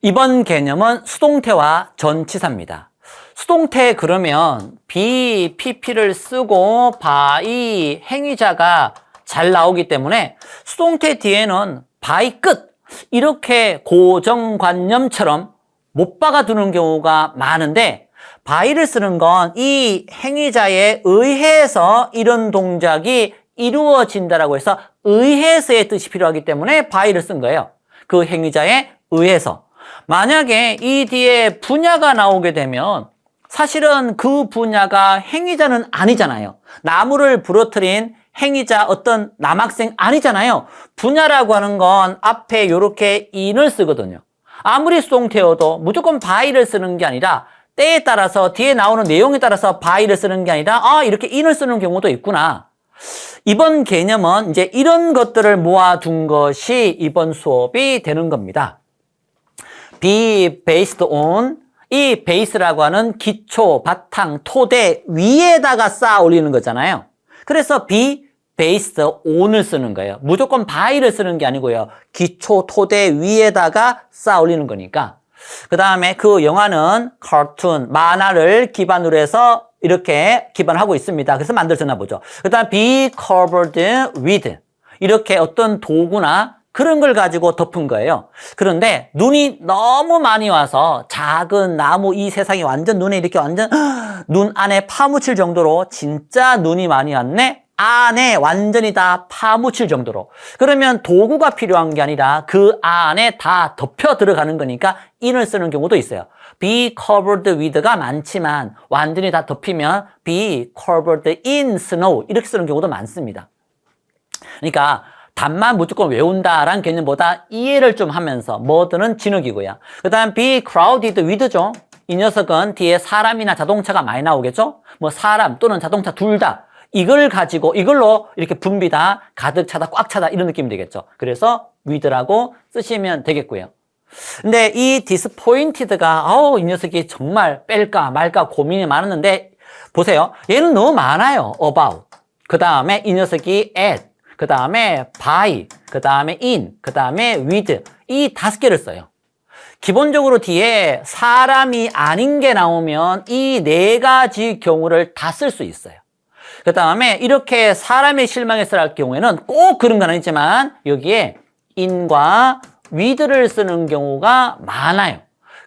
이번 개념은 수동태와 전치사입니다. 수동태 그러면 be, pp를 쓰고 by, 행위자가 잘 나오기 때문에 수동태 뒤에는 by 끝 이렇게 고정관념처럼 못 박아두는 경우가 많은데 by를 쓰는 건 이 행위자에 의해서 이런 동작이 이루어진다라고 해서 의해서의 뜻이 필요하기 때문에 by를 쓴 거예요. 그 행위자에 의해서. 만약에 이 뒤에 분야가 나오게 되면 사실은 그 분야가 행위자는 아니잖아요. 나무를 부러뜨린 행위자 어떤 남학생 아니잖아요. 분야라고 하는 건 앞에 이렇게 in을 쓰거든요. 아무리 수동태여도 무조건 by를 쓰는 게 아니라 때에 따라서 뒤에 나오는 내용에 따라서 by를 쓰는 게 아니라 이렇게 in을 쓰는 경우도 있구나. 이번 개념은 이제 이런 것들을 모아둔 것이 이번 수업이 되는 겁니다. be based on 이 base라고 하는 기초, 바탕, 토대 위에다가 쌓아 올리는 거잖아요. 그래서 be based on을 쓰는 거예요. 무조건 by를 쓰는 게 아니고요. 기초, 토대 위에다가 쌓아 올리는 거니까. 그 다음에 그 영화는 카툰, 만화를 기반으로 해서 이렇게 기반하고 있습니다. 그래서 만들어졌나 보죠. 그 다음 be covered with 이렇게 어떤 도구나 그런 걸 가지고 덮은 거예요. 그런데 눈이 너무 많이 와서 작은 나무 이 세상이 완전 눈에 이렇게 완전 눈 안에 파묻힐 정도로 진짜 눈이 많이 왔네? 안에 완전히 다 파묻힐 정도로. 그러면 도구가 필요한 게 아니라 그 안에 다 덮여 들어가는 거니까 in을 쓰는 경우도 있어요. be covered with가 많지만 완전히 다 덮이면 be covered in snow 이렇게 쓰는 경우도 많습니다. 그러니까 답만 무조건 외운다라는 개념보다 이해를 좀 하면서 뭐든은 진흙이고요. 그 다음 be crowded with죠. 이 녀석은 뒤에 사람이나 자동차가 많이 나오겠죠. 뭐 사람 또는 자동차 둘 다 이걸 가지고 이걸로 이렇게 붐비다, 가득 차다, 꽉 차다 이런 느낌이 되겠죠. 그래서 with라고 쓰시면 되겠고요. 근데 이 disappointed가 이 녀석이 정말 뺄까 말까 고민이 많았는데 보세요. 얘는 너무 많아요. about. 그 다음에 이 녀석이 at. 그 다음에 by. 그 다음에 in. 그 다음에 with. 이 5개를 써요. 기본적으로 뒤에 사람이 아닌 게 나오면 이 4가지 경우를 다 쓸 수 있어요. 그 다음에 이렇게 사람의 실망했을 할 경우에는 꼭 그런 건 아니지만 여기에 in과 with를 쓰는 경우가 많아요.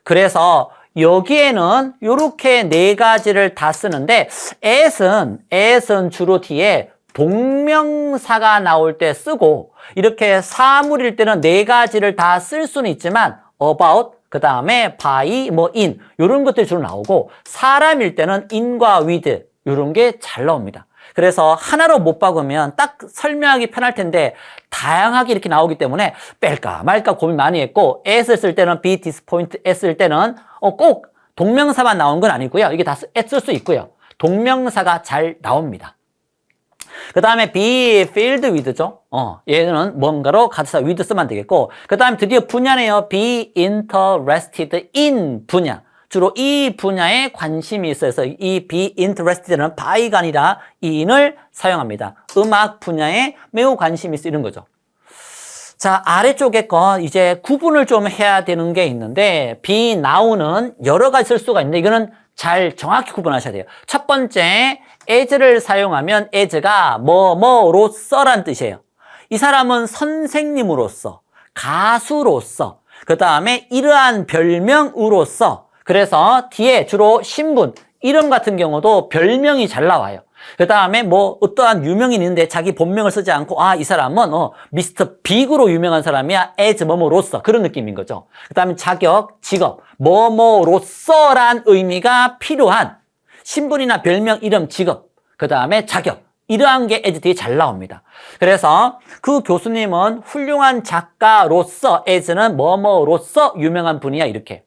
그래서 여기에는 이렇게 4가지를 다 쓰는데 at은 주로 뒤에 동명사가 나올 때 쓰고 이렇게 사물일 때는 4가지를 다 쓸 수는 있지만 about, 그 다음에 by, in 이런 것들이 주로 나오고 사람일 때는 in과 with 이런 게 잘 나옵니다. 그래서 하나로 못 박으면 딱 설명하기 편할 텐데 다양하게 이렇게 나오기 때문에 뺄까 말까 고민 많이 했고 at을 쓸 때는 be disappointed 쓸 때는 꼭 동명사만 나온 건 아니고요. 이게 다 at 쓸 수 있고요. 동명사가 잘 나옵니다. 그 다음에 be filled with죠. 얘는 뭔가로 가사 with 쓰면 되겠고 그 다음에 드디어 분야네요. be interested in 분야. 주로 이 분야에 관심이 있어서 이 be interested는 by가 아니라 in을 사용합니다. 음악 분야에 매우 관심이 있어 이런 거죠. 자, 아래쪽에 거 이제 구분을 좀 해야 되는 게 있는데 be now는 여러 가지 쓸 수가 있는데 이거는 잘 정확히 구분하셔야 돼요. 첫 번째 as를 사용하면 as가 뭐뭐로서란 뜻이에요. 이 사람은 선생님으로서, 가수로서, 그 다음에 이러한 별명으로서 그래서 뒤에 주로 신분, 이름 같은 경우도 별명이 잘 나와요. 그 다음에 뭐 어떠한 유명인이 있는데 자기 본명을 쓰지 않고 이 사람은 미스터 빅으로 유명한 사람이야. as 뭐뭐로서 그런 느낌인 거죠. 그 다음에 자격, 직업, 뭐뭐로서란 의미가 필요한 신분이나 별명, 이름, 직업, 그 다음에 자격 이러한 게 as 뒤에 잘 나옵니다. 그래서 그 교수님은 훌륭한 작가로서 as는 뭐뭐로서 유명한 분이야 이렇게.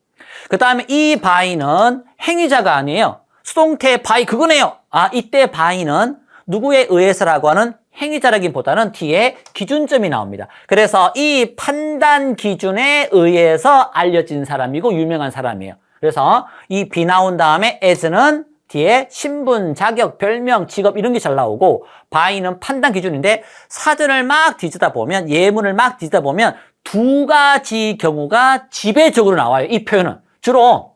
그 다음에 이 by는 행위자가 아니에요. 수동태 by 그거네요. 이때 by는 누구에 의해서라고 하는 행위자라기보다는 뒤에 기준점이 나옵니다. 그래서 이 판단 기준에 의해서 알려진 사람이고 유명한 사람이에요. 그래서 이 be 나온 다음에 as는 뒤에 신분, 자격, 별명, 직업 이런 게 잘 나오고 by는 판단 기준인데 사전을 막 뒤지다 보면 예문을 막 뒤지다 보면 두 가지 경우가 지배적으로 나와요. 이 표현은. 주로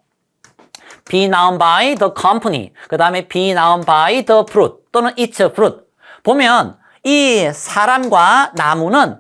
be known by the company, 그 다음에 be known by the fruit 또는 its fruit. 보면 이 사람과 나무는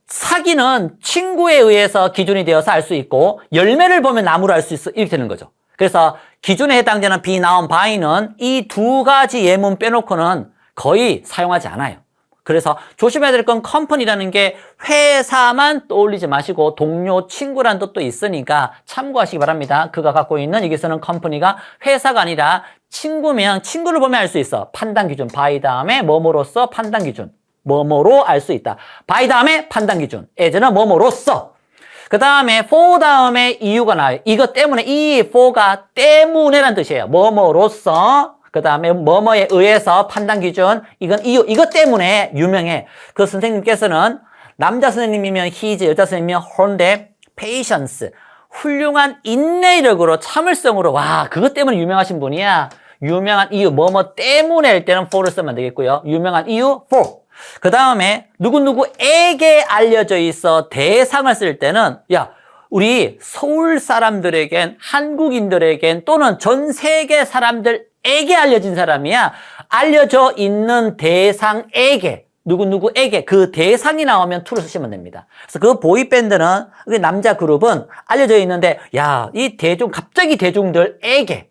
사귀는 친구에 의해서 기준이 되어서 알 수 있고 열매를 보면 나무로 알 수 있어 이렇게 되는 거죠. 그래서 기준에 해당되는 be known by는 이 두 가지 예문 빼놓고는 거의 사용하지 않아요. 그래서 조심해야 될 건 컴퍼니라는 게 회사만 떠올리지 마시고 동료, 친구라는 뜻도 있으니까 참고하시기 바랍니다. 그가 갖고 있는 여기서는 컴퍼니가 회사가 아니라 친구면 친구를 보면 알 수 있어. 판단 기준, by 다음에 뭐뭐로서 판단 기준. 뭐뭐로 알 수 있다. by 다음에 판단 기준. as는 뭐뭐로서. 그 다음에 for 다음에 이유가 나와요. 이것 때문에, 이 for가 때문에란 뜻이에요. 뭐뭐로서. 그 다음에 뭐뭐에 의해서 판단 기준, 이건 이유, 이것 때문에 유명해. 그 선생님께서는 남자 선생님이면 his, 여자 선생님이면 her인데 patience, 훌륭한 인내력으로 참을성으로 와 그것 때문에 유명하신 분이야. 유명한 이유, 뭐뭐 때문에 할 때는 for를 쓰면 되겠고요. 유명한 이유, for. 그 다음에 누구누구에게 알려져 있어 대상을 쓸 때는 야 우리 서울 사람들에겐, 한국인들에겐 또는 전 세계 사람들에게 알려진 사람이야. 알려져 있는 대상에게, 누구누구에게 그 대상이 나오면 to를 쓰시면 됩니다. 그래서 그 보이밴드는 남자 그룹은 알려져 있는데 야, 이 대중, 갑자기 대중들에게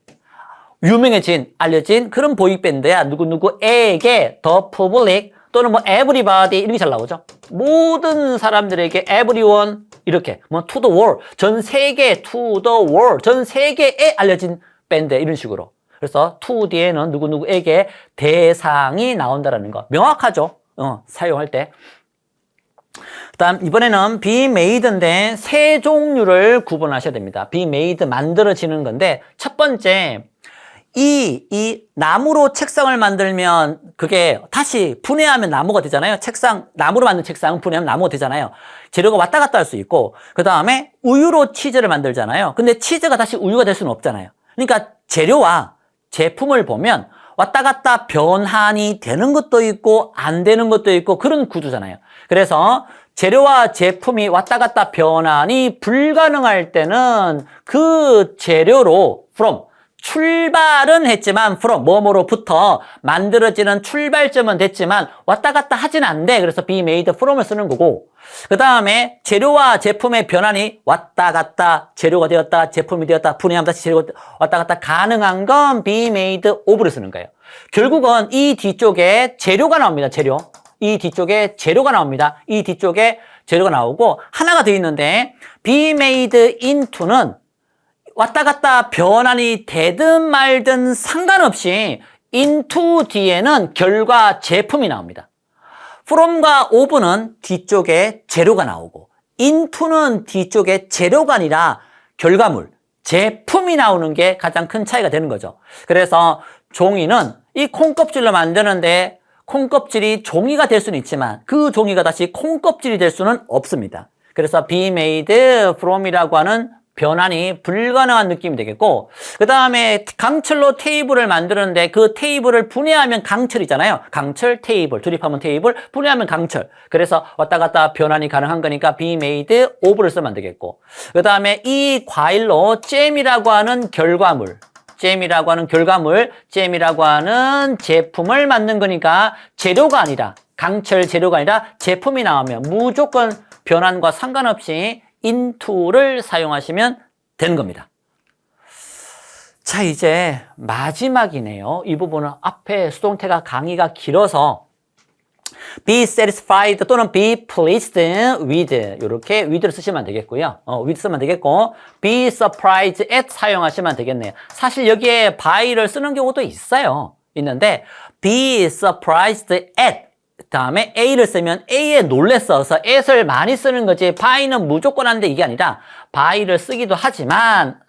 유명해진, 알려진 그런 보이밴드야. 누구누구에게, the public 또는 뭐 everybody 이런 게 잘 나오죠. 모든 사람들에게 everyone 이렇게 뭐 to the world, 전 세계 to the world, 전 세계에 알려진 밴드 이런 식으로. 그래서 to 뒤에는 누구누구에게 대상이 나온다라는 거 명확하죠. 사용할 때. 그다음 이번에는 be made인데 세 종류를 구분하셔야 됩니다. be made 만들어지는 건데 첫 번째 이 나무로 책상을 만들면 그게 다시 분해하면 나무가 되잖아요. 책상, 나무로 만든 책상은 분해하면 나무가 되잖아요. 재료가 왔다 갔다 할 수 있고, 그 다음에 우유로 치즈를 만들잖아요. 근데 치즈가 다시 우유가 될 수는 없잖아요. 그러니까 재료와 제품을 보면 왔다 갔다 변환이 되는 것도 있고 안 되는 것도 있고 그런 구조잖아요. 그래서 재료와 제품이 왔다 갔다 변환이 불가능할 때는 그 재료로 from 출발은 했지만 from 뭐뭐로부터 만들어지는 출발점은 됐지만 왔다 갔다 하진 않대. 그래서 be made from을 쓰는 거고, 그 다음에 재료와 제품의 변환이 왔다 갔다 재료가 되었다 제품이 되었다 분해하면 다시 재료가 왔다 갔다 가능한 건 be made of를 쓰는 거예요. 결국은 이 뒤쪽에 재료가 나옵니다. 재료. 이 뒤쪽에 재료가 나옵니다. 이 뒤쪽에 재료가 나오고 하나가 더 있는데 be made into는 왔다 갔다 변환이 되든 말든 상관없이 into 뒤에는 결과 제품이 나옵니다. from과 of는 뒤쪽에 재료가 나오고 into는 뒤쪽에 재료가 아니라 결과물, 제품이 나오는 게 가장 큰 차이가 되는 거죠. 그래서 종이는 이 콩껍질로 만드는데 콩껍질이 종이가 될 수는 있지만 그 종이가 다시 콩껍질이 될 수는 없습니다. 그래서 be made from이라고 하는 변환이 불가능한 느낌이 되겠고, 그 다음에 강철로 테이블을 만드는데 그 테이블을 분해하면 강철이잖아요. 강철, 테이블, 조립하면 테이블, 분해하면 강철. 그래서 왔다 갔다 변환이 가능한 거니까 be made of를 쓰면 되겠고, 그 다음에 이 과일로 잼이라고 하는 결과물, 잼이라고 하는 결과물, 잼이라고 하는 제품을 만든 거니까 재료가 아니라, 강철 재료가 아니라 제품이 나오면 무조건 변환과 상관없이 into를 사용하시면 되는 겁니다. 자, 이제 마지막이네요. 이 부분은 앞에 수동태가 강의가 길어서 be satisfied 또는 be pleased with 이렇게 with를 쓰시면 되겠고요. with 쓰면 되겠고 be surprised at 사용하시면 되겠네요. 사실 여기에 by를 쓰는 경우도 있는데 be surprised at 다음에 A를 쓰면 A에 놀랬어서 at을 많이 쓰는 거지 by는 무조건 하는데 이게 아니라 by를 쓰기도 하지만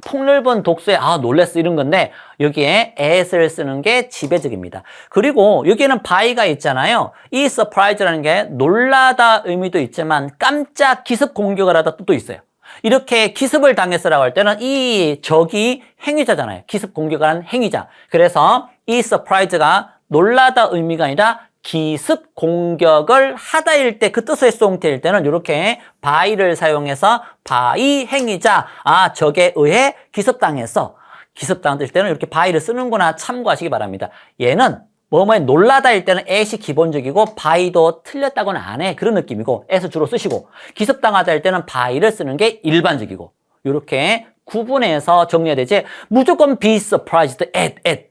폭넓은 독서에 놀랬어 이런 건데 여기에 at을 쓰는 게 지배적입니다. 그리고 여기에는 by가 있잖아요. 이 surprise라는 게 놀라다 의미도 있지만 깜짝 기습 공격을 하다 뜻도 있어요. 이렇게 기습을 당했어라고 할 때는 이 적이 행위자잖아요. 기습 공격을 한 행위자. 그래서 이 surprise가 놀라다 의미가 아니라 기습 공격을 하다일 때 그 뜻의 수동태일 때는 이렇게 by를 사용해서 by 행위자 적에 의해 기습당했어. 기습당할 때는 이렇게 by를 쓰는구나 참고하시기 바랍니다. 얘는 뭐뭐에 놀라다일 때는 at이 기본적이고 by도 틀렸다고는 안 해. 그런 느낌이고 at을 주로 쓰시고 기습당하다일 때는 by를 쓰는 게 일반적이고 이렇게 구분해서 정리해야 되지. 무조건 be surprised at.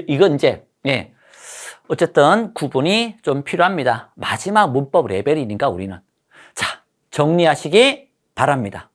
이건 이제 어쨌든 구분이 좀 필요합니다. 마지막 문법 레벨이니까 우리는. 자, 정리하시기 바랍니다.